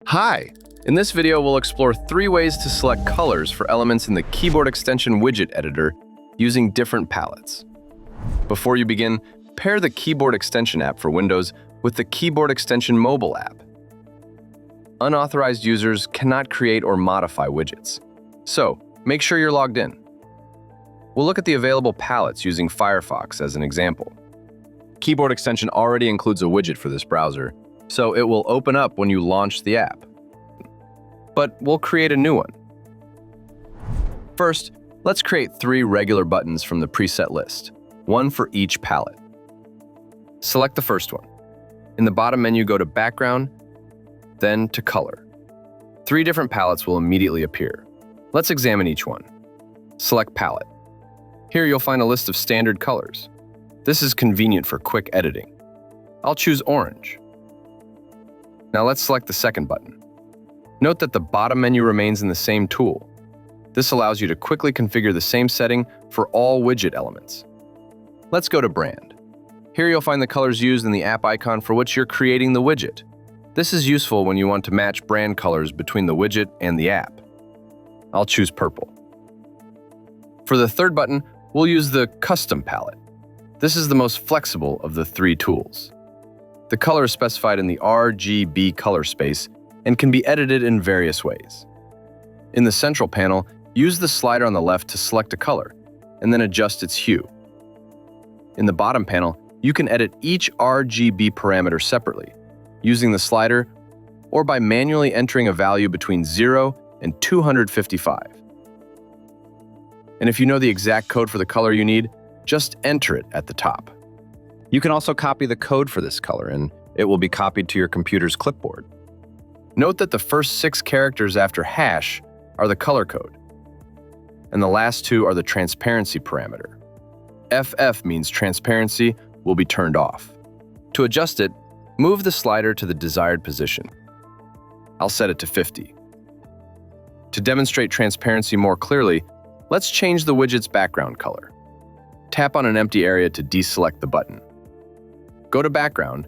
Hi! In this video, we'll explore 3 ways to select colors for elements in the keyboard extension widget editor using different palettes. Before you begin, pair the keyboard extension app for Windows with the keyboard extension mobile app. Unauthorized users cannot create or modify widgets, so make sure you're logged in. We'll look at the available palettes using Firefox as an example. Keyboard extension already includes a widget for this browser, so it will open up when you launch the app. But we'll create a new one. First, let's create 3 regular buttons from the preset list, one for each palette. Select the first one. In the bottom menu, go to Background, then to Color. 3 different palettes will immediately appear. Let's examine each one. Select Palette. Here you'll find a list of standard colors. This is convenient for quick editing. I'll choose orange. Now let's select the second button. Note that the bottom menu remains in the same tool. This allows you to quickly configure the same setting for all widget elements. Let's go to Brand. Here you'll find the colors used in the app icon for which you're creating the widget. This is useful when you want to match brand colors between the widget and the app. I'll choose purple. For the third button, we'll use the Custom palette. This is the most flexible of the 3 tools. The color is specified in the RGB color space and can be edited in various ways. In the central panel, use the slider on the left to select a color, and then adjust its hue. In the bottom panel, you can edit each RGB parameter separately, using the slider or by manually entering a value between 0 and 255. And if you know the exact code for the color you need, just enter it at the top. You can also copy the code for this color, and it will be copied to your computer's clipboard. Note that the first 6 characters after hash are the color code, and the last 2 are the transparency parameter. FF means transparency will be turned off. To adjust it, move the slider to the desired position. I'll set it to 50. To demonstrate transparency more clearly, let's change the widget's background color. Tap on an empty area to deselect the button. Go to Background,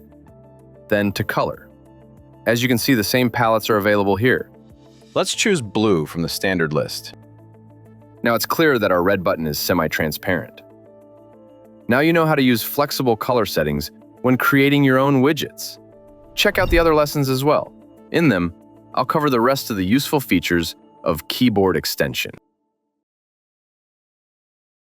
then to Color. As you can see, the same palettes are available here. Let's choose blue from the standard list. Now it's clear that our red button is semi-transparent. Now you know how to use flexible color settings when creating your own widgets. Check out the other lessons as well. In them, I'll cover the rest of the useful features of keyboard extension.